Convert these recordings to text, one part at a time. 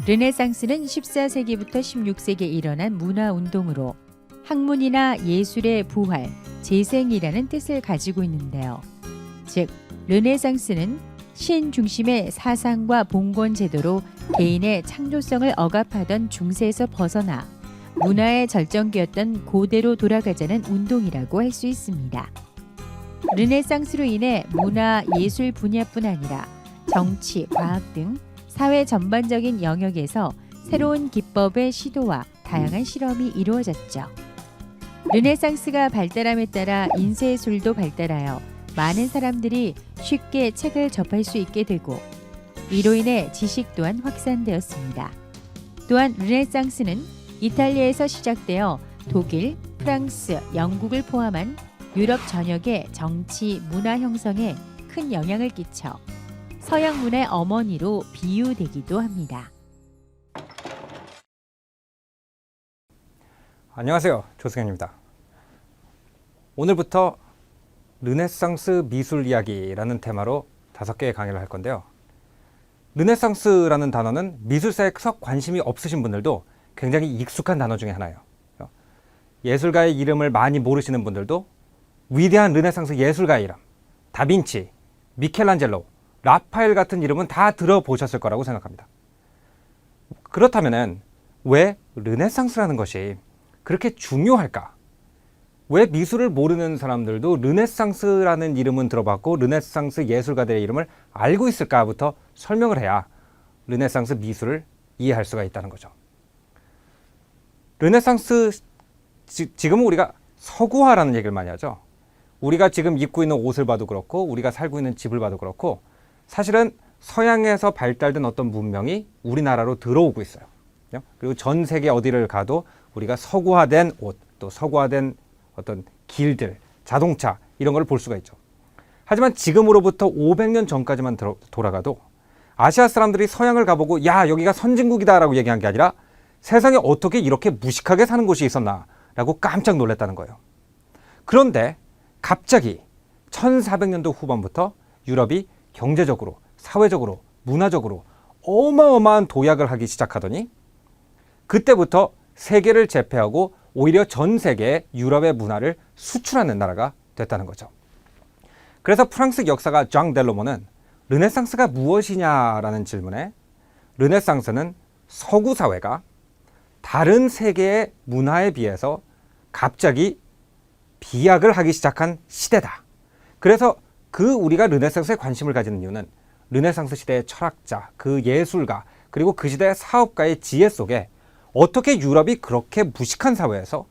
르네상스는 14세기부터 16세기에 일어난 문화운동으로 학문이나 예술의 부활, 재생이라는 뜻을 가지고 있는데요. 즉, 르네상스는 신 중심의 사상과 봉건 제도로 개인의 창조성을 억압하던 중세에서 벗어나 문화의 절정기였던 고대로 돌아가자는 운동이라고 할 수 있습니다. 르네상스로 인해 문화, 예술 분야뿐 아니라 정치, 과학 등 사회 전반적인 영역에서 새로운 기법의 시도와 다양한 실험이 이루어졌죠. 르네상스가 발달함에 따라 인쇄술도 발달하여 많은 사람들이 쉽게 책을 접할 수 있게 되고 이로 인해 지식 또한 확산되었습니다. 또한 르네상스는 이탈리아에서 시작되어 독일, 프랑스, 영국을 포함한 유럽 전역의 정치, 문화 형성에 큰 영향을 끼쳐 서양 문화의 어머니로 비유되기도 합니다. 안녕하세요. 조승현입니다. 오늘부터 르네상스 미술 이야기라는 테마로 5개의 강의를 할 건데요. 르네상스라는 단어는 미술사에 썩 관심이 없으신 분들도 굉장히 익숙한 단어 중에 하나예요. 예술가의 이름을 많이 모르시는 분들도 위대한 르네상스 예술가의 이름, 다빈치, 미켈란젤로, 라파엘 같은 이름은 다 들어보셨을 거라고 생각합니다. 그렇다면 왜 르네상스라는 것이 그렇게 중요할까? 왜 미술을 모르는 사람들도 르네상스라는 이름은 들어봤고 르네상스 예술가들의 이름을 알고 있을까부터 설명을 해야 르네상스 미술을 이해할 수가 있다는 거죠. 르네상스, 지금은 우리가 서구화라는 얘기를 많이 하죠. 우리가 지금 입고 있는 옷을 봐도 그렇고 우리가 살고 있는 집을 봐도 그렇고 사실은 서양에서 발달된 어떤 문명이 우리나라로 들어오고 있어요. 그리고 전 세계 어디를 가도 우리가 서구화된 옷, 또 서구화된 어떤 길들, 자동차 이런 걸 볼 수가 있죠. 하지만 지금으로부터 500년 전까지만 돌아가도 아시아 사람들이 서양을 가보고 야, 여기가 선진국이다 라고 얘기한 게 아니라 세상에 어떻게 이렇게 무식하게 사는 곳이 있었나 라고 깜짝 놀랐다는 거예요. 그런데 갑자기 1400년도 후반부터 유럽이 경제적으로, 사회적으로, 문화적으로 어마어마한 도약을 하기 시작하더니 그때부터 세계를 제패하고 오히려 전 세계에 유럽의 문화를 수출하는 나라가 됐다는 거죠. 그래서 프랑스 역사가 장 델로모는 르네상스가 무엇이냐라는 질문에 르네상스는 서구 사회가 다른 세계의 문화에 비해서 갑자기 비약을 하기 시작한 시대다. 그래서 우리가 르네상스에 관심을 가지는 이유는 르네상스 시대의 철학자, 그 예술가, 그리고 그 시대의 사업가의 지혜 속에 어떻게 유럽이 그렇게 무식한 사회에서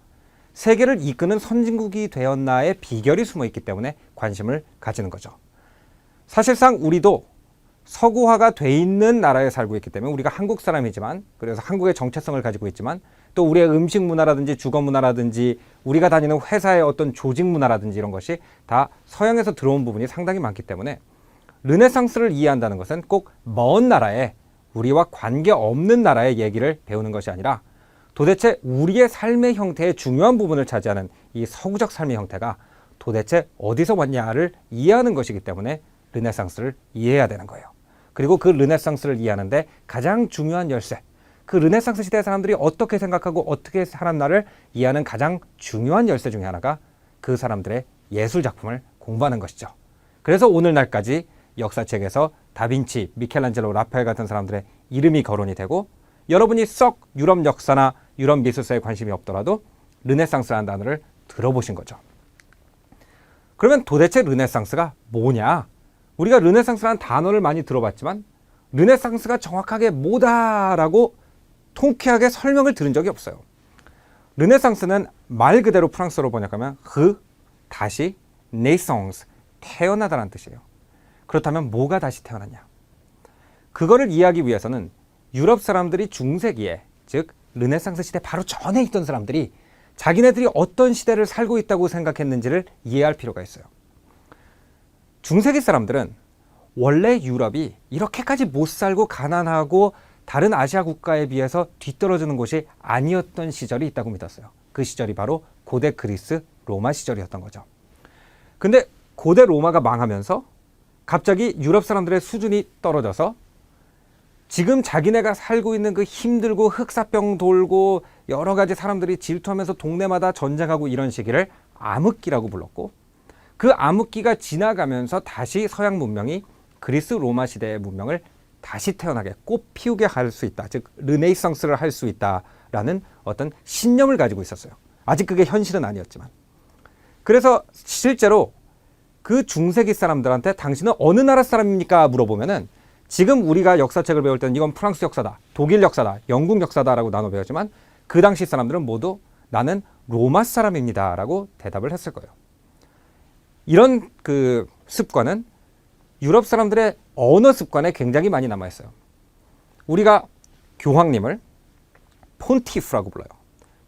세계를 이끄는 선진국이 되었나의 비결이 숨어 있기 때문에 관심을 가지는 거죠. 사실상 우리도 서구화가 돼 있는 나라에 살고 있기 때문에 우리가 한국 사람이지만, 그래서 한국의 정체성을 가지고 있지만 또 우리의 음식 문화라든지 주거 문화라든지 우리가 다니는 회사의 어떤 조직 문화라든지 이런 것이 다 서양에서 들어온 부분이 상당히 많기 때문에 르네상스를 이해한다는 것은 꼭 먼 나라에 우리와 관계없는 나라의 얘기를 배우는 것이 아니라 도대체 우리의 삶의 형태의 중요한 부분을 차지하는 이 서구적 삶의 형태가 도대체 어디서 왔냐를 이해하는 것이기 때문에 르네상스를 이해해야 되는 거예요. 그리고 그 르네상스를 이해하는데 가장 중요한 열쇠, 그 르네상스 시대 사람들이 어떻게 생각하고 어떻게 살았나를 이해하는 가장 중요한 열쇠 중에 하나가 그 사람들의 예술 작품을 공부하는 것이죠. 그래서 오늘날까지 역사책에서 다빈치, 미켈란젤로, 라파엘 같은 사람들의 이름이 거론이 되고 여러분이 썩 유럽 역사나 유럽 미술사에 관심이 없더라도 르네상스라는 단어를 들어보신 거죠. 그러면 도대체 르네상스가 뭐냐? 우리가 르네상스라는 단어를 많이 들어봤지만 르네상스가 정확하게 뭐다라고 통쾌하게 설명을 들은 적이 없어요. 르네상스는 말 그대로 프랑스어로 번역하면 다시 naissance, 태어나다라는 뜻이에요. 그렇다면 뭐가 다시 태어났냐? 그거를 이해하기 위해서는 유럽 사람들이 중세기에, 즉 르네상스 시대 바로 전에 있던 사람들이 자기네들이 어떤 시대를 살고 있다고 생각했는지를 이해할 필요가 있어요. 중세기 사람들은 원래 유럽이 이렇게까지 못 살고 가난하고 다른 아시아 국가에 비해서 뒤떨어지는 곳이 아니었던 시절이 있다고 믿었어요. 그 시절이 바로 고대 그리스, 로마 시절이었던 거죠. 근데 고대 로마가 망하면서 갑자기 유럽 사람들의 수준이 떨어져서 지금 자기네가 살고 있는 그 힘들고 흑사병 돌고 여러 가지 사람들이 질투하면서 동네마다 전쟁하고 이런 시기를 암흑기라고 불렀고, 그 암흑기가 지나가면서 다시 서양 문명이 그리스 로마 시대의 문명을 다시 태어나게 꽃 피우게 할 수 있다. 즉 르네상스를 할 수 있다라는 어떤 신념을 가지고 있었어요. 아직 그게 현실은 아니었지만. 그래서 실제로 그 중세기 사람들한테 당신은 어느 나라 사람입니까? 물어보면은 지금 우리가 역사책을 배울 때는 이건 프랑스 역사다, 독일 역사다, 영국 역사다라고 나눠 배웠지만 그 당시 사람들은 모두 나는 로마 사람입니다라고 대답을 했을 거예요. 이런 그 습관은 유럽 사람들의 언어 습관에 굉장히 많이 남아 있어요. 우리가 교황님을 폰티프라고 불러요.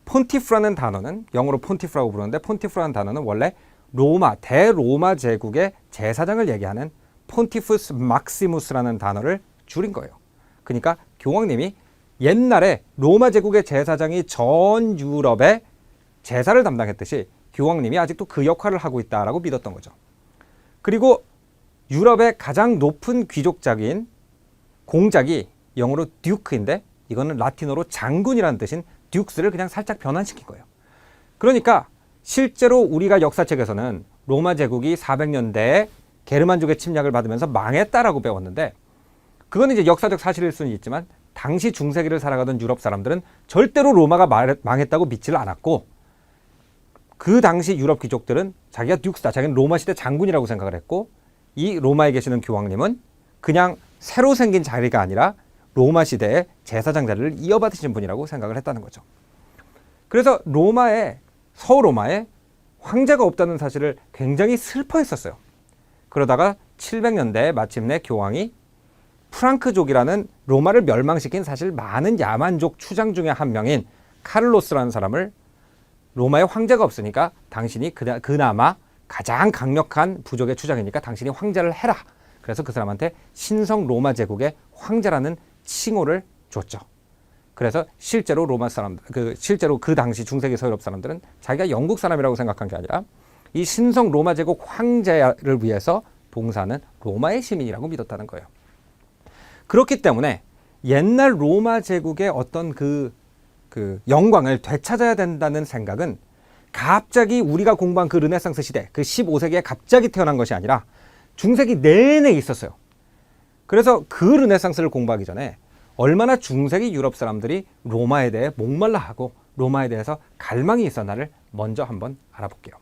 폰티프라는 단어는 영어로 폰티프라고 부르는데, 폰티프라는 단어는 원래 로마 대로마 제국의 제사장을 얘기하는 폰티푸스 막시무스라는 단어를 줄인 거예요. 그러니까 교황님이 옛날에 로마 제국의 제사장이 전 유럽의 제사를 담당했듯이 교황님이 아직도 그 역할을 하고 있다라고 믿었던 거죠. 그리고 유럽의 가장 높은 귀족작인 공작이 영어로 듀크인데, 이거는 라틴어로 장군이라는 뜻인 듀크스를 그냥 살짝 변환시킨 거예요. 그러니까 실제로 우리가 역사책에서는 로마 제국이 400년대에 게르만족의 침략을 받으면서 망했다라고 배웠는데, 그건 이제 역사적 사실일 수는 있지만 당시 중세기를 살아가던 유럽 사람들은 절대로 로마가 망했다고 믿지를 않았고, 그 당시 유럽 귀족들은 자기가 듀크스다, 자기는 로마 시대 장군이라고 생각을 했고, 이 로마에 계시는 교황님은 그냥 새로 생긴 자리가 아니라 로마 시대의 제사장 자리를 이어받으신 분이라고 생각을 했다는 거죠. 그래서 서로마에 황제가 없다는 사실을 굉장히 슬퍼했었어요. 그러다가 700년대에 마침내 교황이 프랑크족이라는 로마를 멸망시킨 사실 많은 야만족 추장 중에 한 명인 카를로스라는 사람을, 로마에 황제가 없으니까 당신이 그나마 가장 강력한 부족의 추장이니까 당신이 황제를 해라. 그래서 그 사람한테 신성 로마 제국의 황제라는 칭호를 줬죠. 그래서 실제로 실제로 그 당시 중세기 서유럽 사람들은 자기가 영국 사람이라고 생각한 게 아니라 이 신성 로마 제국 황제를 위해서 봉사하는 로마의 시민이라고 믿었다는 거예요. 그렇기 때문에 옛날 로마 제국의 어떤 그 영광을 되찾아야 된다는 생각은 갑자기 우리가 공부한 그 르네상스 시대, 그 15세기에 갑자기 태어난 것이 아니라 중세기 내내 있었어요. 그래서 그 르네상스를 공부하기 전에 얼마나 중세기 유럽 사람들이 로마에 대해 목말라 하고 로마에 대해서 갈망이 있었나를 먼저 한번 알아볼게요.